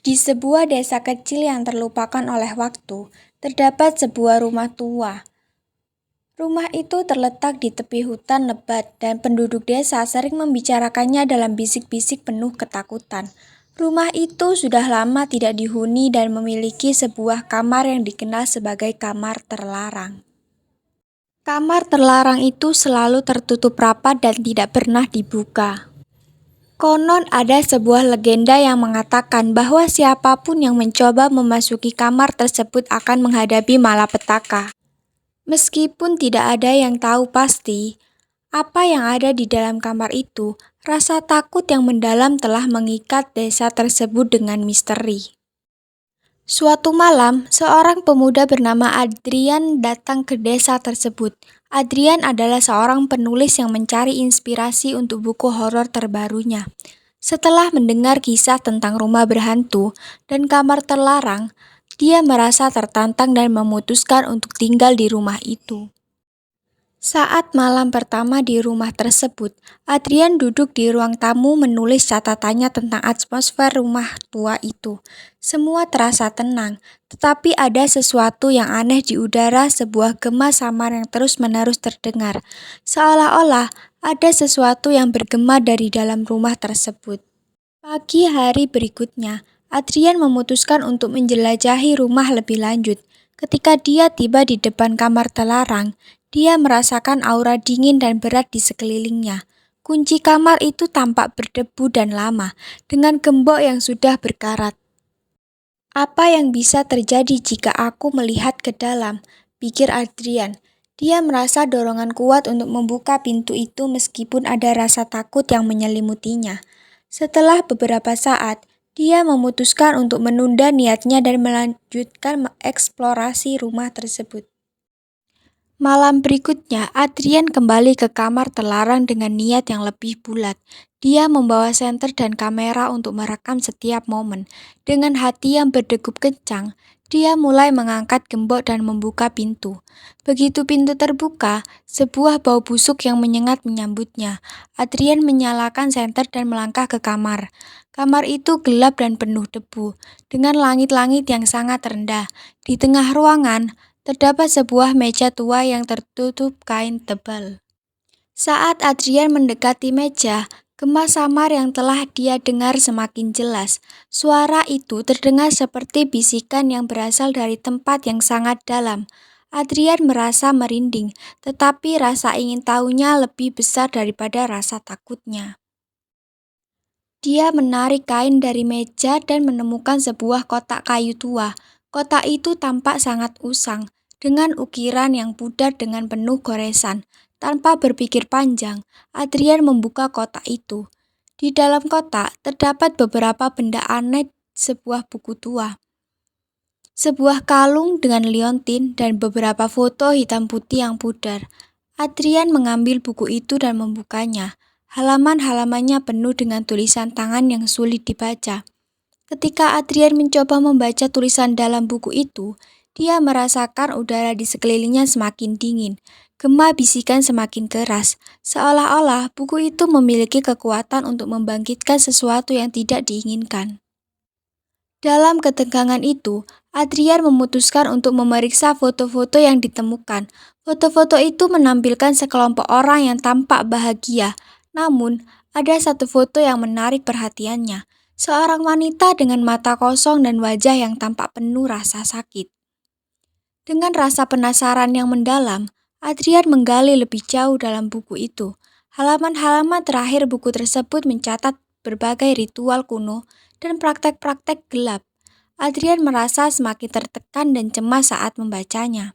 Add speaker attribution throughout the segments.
Speaker 1: Di sebuah desa kecil yang terlupakan oleh waktu, terdapat sebuah rumah tua. Rumah itu terletak di tepi hutan lebat dan penduduk desa sering membicarakannya dalam bisik-bisik penuh ketakutan. Rumah itu sudah lama tidak dihuni dan memiliki sebuah kamar yang dikenal sebagai kamar terlarang. Kamar terlarang itu selalu tertutup rapat dan tidak pernah dibuka. Konon ada sebuah legenda yang mengatakan bahwa siapapun yang mencoba memasuki kamar tersebut akan menghadapi malapetaka. Meskipun tidak ada yang tahu pasti apa yang ada di dalam kamar itu, rasa takut yang mendalam telah mengikat desa tersebut dengan misteri. Suatu malam, seorang pemuda bernama Adrian datang ke desa tersebut. Adrian adalah seorang penulis yang mencari inspirasi untuk buku horor terbarunya. Setelah mendengar kisah tentang rumah berhantu dan kamar terlarang, dia merasa tertantang dan memutuskan untuk tinggal di rumah itu. Saat malam pertama di rumah tersebut, Adrian duduk di ruang tamu menulis catatannya tentang atmosfer rumah tua itu. Semua terasa tenang, tetapi ada sesuatu yang aneh di udara, sebuah gema samar yang terus-menerus terdengar. Seolah-olah ada sesuatu yang bergema dari dalam rumah tersebut. Pagi hari berikutnya, Adrian memutuskan untuk menjelajahi rumah lebih lanjut. Ketika dia tiba di depan kamar terlarang, dia merasakan aura dingin dan berat di sekelilingnya. Kunci kamar itu tampak berdebu dan lama, dengan gembok yang sudah berkarat. Apa yang bisa terjadi jika aku melihat ke dalam? Pikir Adrian. Dia merasa dorongan kuat untuk membuka pintu itu meskipun ada rasa takut yang menyelimutinya. Setelah beberapa saat, dia memutuskan untuk menunda niatnya dan melanjutkan mengeksplorasi rumah tersebut. Malam berikutnya, Adrian kembali ke kamar terlarang dengan niat yang lebih bulat. Dia membawa senter dan kamera untuk merekam setiap momen. Dengan hati yang berdegup kencang, dia mulai mengangkat gembok dan membuka pintu. Begitu pintu terbuka, sebuah bau busuk yang menyengat menyambutnya. Adrian menyalakan senter dan melangkah ke kamar. Kamar itu gelap dan penuh debu, dengan langit-langit yang sangat rendah. Di tengah ruangan, terdapat sebuah meja tua yang tertutup kain tebal. Saat Adrian mendekati meja, gema samar yang telah dia dengar semakin jelas. Suara itu terdengar seperti bisikan yang berasal dari tempat yang sangat dalam. Adrian merasa merinding, tetapi rasa ingin tahunya lebih besar daripada rasa takutnya. Dia menarik kain dari meja dan menemukan sebuah kotak kayu tua. Kotak itu tampak sangat usang, dengan ukiran yang pudar dengan penuh goresan. Tanpa berpikir panjang, Adrian membuka kotak itu. Di dalam kotak terdapat beberapa benda aneh, sebuah buku tua, sebuah kalung dengan liontin, dan beberapa foto hitam putih yang pudar. Adrian mengambil buku itu dan membukanya. Halaman-halamannya penuh dengan tulisan tangan yang sulit dibaca. Ketika Adrian mencoba membaca tulisan dalam buku itu, dia merasakan udara di sekelilingnya semakin dingin. Gema bisikan semakin keras, seolah-olah buku itu memiliki kekuatan untuk membangkitkan sesuatu yang tidak diinginkan. Dalam ketegangan itu, Adrian memutuskan untuk memeriksa foto-foto yang ditemukan. Foto-foto itu menampilkan sekelompok orang yang tampak bahagia. Namun, ada satu foto yang menarik perhatiannya. Seorang wanita dengan mata kosong dan wajah yang tampak penuh rasa sakit. Dengan rasa penasaran yang mendalam, Adrian menggali lebih jauh dalam buku itu. Halaman-halaman terakhir buku tersebut mencatat berbagai ritual kuno dan praktek-praktek gelap. Adrian merasa semakin tertekan dan cemas saat membacanya.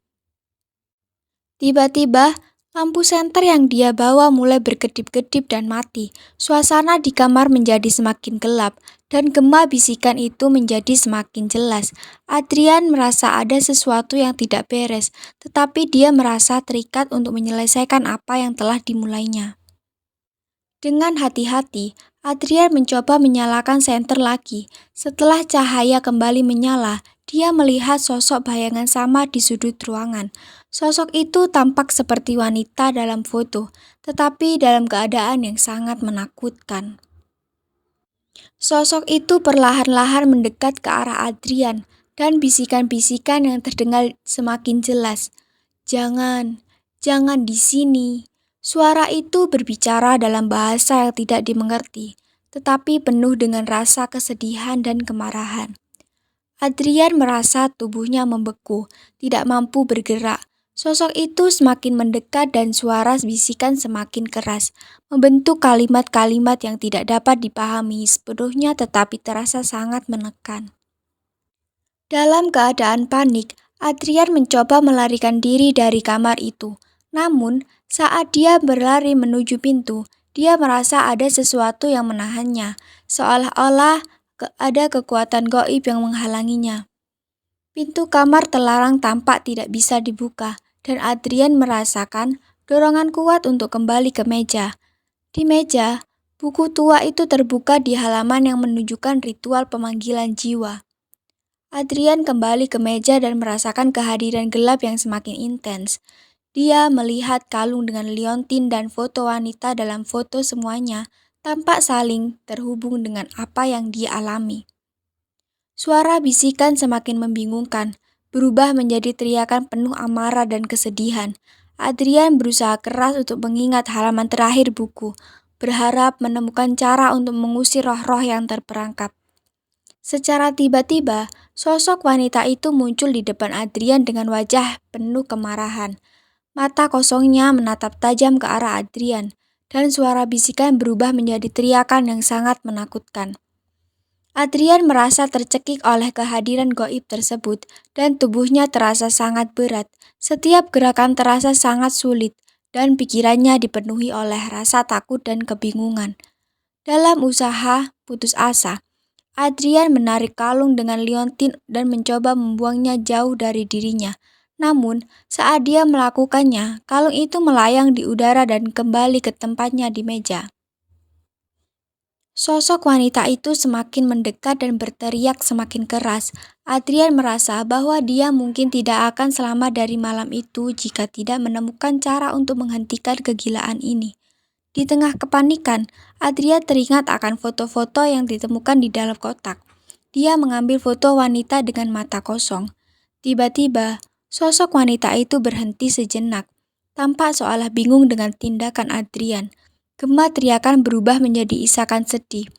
Speaker 1: Tiba-tiba, lampu senter yang dia bawa mulai berkedip-kedip dan mati. Suasana di kamar menjadi semakin gelap, dan gema bisikan itu menjadi semakin jelas. Adrian merasa ada sesuatu yang tidak beres, tetapi dia merasa terikat untuk menyelesaikan apa yang telah dimulainya. Dengan hati-hati, Adrian mencoba menyalakan senter lagi. Setelah cahaya kembali menyala, dia melihat sosok bayangan samar di sudut ruangan. Sosok itu tampak seperti wanita dalam foto, tetapi dalam keadaan yang sangat menakutkan. Sosok itu perlahan-lahan mendekat ke arah Adrian, dan bisikan-bisikan yang terdengar semakin jelas. Jangan, jangan di sini. Suara itu berbicara dalam bahasa yang tidak dimengerti, tetapi penuh dengan rasa kesedihan dan kemarahan. Adrian merasa tubuhnya membeku, tidak mampu bergerak. Sosok itu semakin mendekat dan suara bisikan semakin keras, membentuk kalimat-kalimat yang tidak dapat dipahami sepenuhnya tetapi terasa sangat menekan. Dalam keadaan panik, Adrian mencoba melarikan diri dari kamar itu. Namun, saat dia berlari menuju pintu, dia merasa ada sesuatu yang menahannya, seolah-olah ada kekuatan gaib yang menghalanginya. Pintu kamar terlarang tampak tidak bisa dibuka, dan Adrian merasakan dorongan kuat untuk kembali ke meja. Di meja, buku tua itu terbuka di halaman yang menunjukkan ritual pemanggilan jiwa. Adrian kembali ke meja dan merasakan kehadiran gelap yang semakin intens. Dia melihat kalung dengan liontin dan foto wanita dalam foto semuanya tampak saling terhubung dengan apa yang dia alami. Suara bisikan semakin membingungkan, berubah menjadi teriakan penuh amarah dan kesedihan. Adrian berusaha keras untuk mengingat halaman terakhir buku, berharap menemukan cara untuk mengusir roh-roh yang terperangkap. Secara tiba-tiba, sosok wanita itu muncul di depan Adrian dengan wajah penuh kemarahan. Mata kosongnya menatap tajam ke arah Adrian, dan suara bisikan berubah menjadi teriakan yang sangat menakutkan. Adrian merasa tercekik oleh kehadiran gaib tersebut dan tubuhnya terasa sangat berat. Setiap gerakan terasa sangat sulit dan pikirannya dipenuhi oleh rasa takut dan kebingungan. Dalam usaha putus asa, Adrian menarik kalung dengan liontin dan mencoba membuangnya jauh dari dirinya. Namun, saat dia melakukannya, kalung itu melayang di udara dan kembali ke tempatnya di meja. Sosok wanita itu semakin mendekat dan berteriak semakin keras. Adrian merasa bahwa dia mungkin tidak akan selamat dari malam itu jika tidak menemukan cara untuk menghentikan kegilaan ini. Di tengah kepanikan, Adrian teringat akan foto-foto yang ditemukan di dalam kotak. Dia mengambil foto wanita dengan mata kosong. Tiba-tiba, sosok wanita itu berhenti sejenak, tampak seolah bingung dengan tindakan Adrian. Gema teriakan berubah menjadi isakan sedih.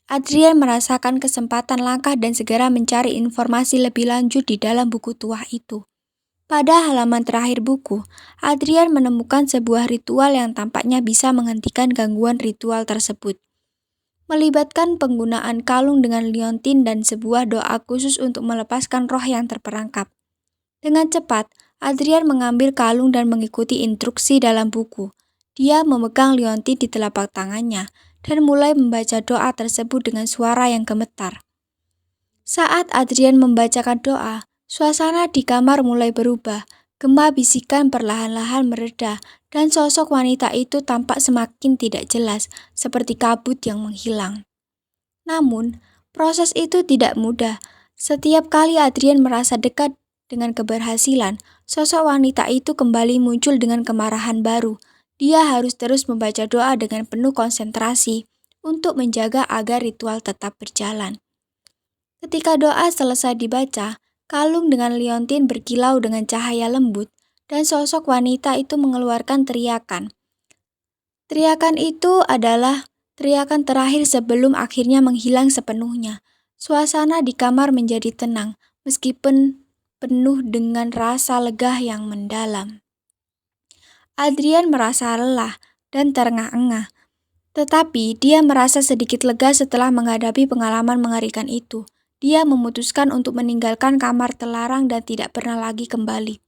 Speaker 1: Adrian merasakan kesempatan langkah dan segera mencari informasi lebih lanjut di dalam buku tua itu. Pada halaman terakhir buku, Adrian menemukan sebuah ritual yang tampaknya bisa menghentikan gangguan ritual tersebut. Melibatkan penggunaan kalung dengan liontin dan sebuah doa khusus untuk melepaskan roh yang terperangkap. Dengan cepat, Adrian mengambil kalung dan mengikuti instruksi dalam buku. Dia memegang liontin di telapak tangannya dan mulai membaca doa tersebut dengan suara yang gemetar. Saat Adrian membacakan doa, suasana di kamar mulai berubah. Gema bisikan perlahan-lahan mereda dan sosok wanita itu tampak semakin tidak jelas, seperti kabut yang menghilang. Namun, proses itu tidak mudah. Setiap kali Adrian merasa dekat dengan keberhasilan, sosok wanita itu kembali muncul dengan kemarahan baru. Dia harus terus membaca doa dengan penuh konsentrasi untuk menjaga agar ritual tetap berjalan. Ketika doa selesai dibaca, kalung dengan liontin berkilau dengan cahaya lembut dan sosok wanita itu mengeluarkan teriakan. Teriakan itu adalah teriakan terakhir sebelum akhirnya menghilang sepenuhnya. Suasana di kamar menjadi tenang, meskipun penuh dengan rasa lega yang mendalam. Adrian merasa lelah dan terengah-engah, tetapi dia merasa sedikit lega setelah menghadapi pengalaman mengerikan itu. Dia memutuskan untuk meninggalkan kamar terlarang dan tidak pernah lagi kembali.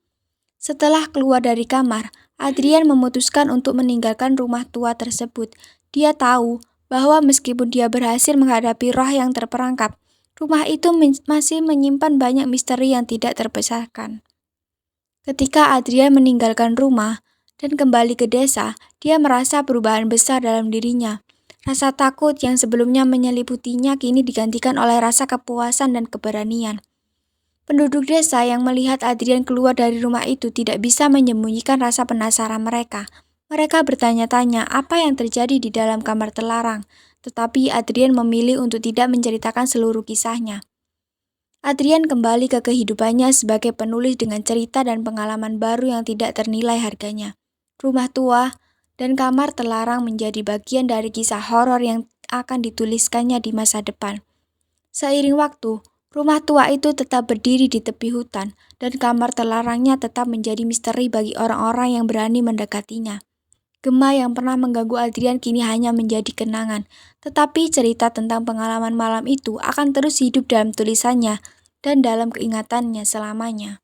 Speaker 1: Setelah keluar dari kamar, Adrian memutuskan untuk meninggalkan rumah tua tersebut. Dia tahu bahwa meskipun dia berhasil menghadapi roh yang terperangkap, rumah itu masih menyimpan banyak misteri yang tidak terpecahkan. Ketika Adrian meninggalkan rumah dan kembali ke desa, dia merasa perubahan besar dalam dirinya. Rasa takut yang sebelumnya menyeliputinya kini digantikan oleh rasa kepuasan dan keberanian. Penduduk desa yang melihat Adrian keluar dari rumah itu tidak bisa menyembunyikan rasa penasaran mereka. Mereka bertanya-tanya apa yang terjadi di dalam kamar terlarang. tetapi Adrian memilih untuk tidak menceritakan seluruh kisahnya. Adrian kembali ke kehidupannya sebagai penulis dengan cerita dan pengalaman baru yang tidak ternilai harganya. Rumah tua dan kamar terlarang menjadi bagian dari kisah horor yang akan dituliskannya di masa depan. Seiring waktu, rumah tua itu tetap berdiri di tepi hutan, dan kamar terlarangnya tetap menjadi misteri bagi orang-orang yang berani mendekatinya. Gema yang pernah mengganggu Adrian kini hanya menjadi kenangan, tetapi cerita tentang pengalaman malam itu akan terus hidup dalam tulisannya dan dalam keingatannya selamanya.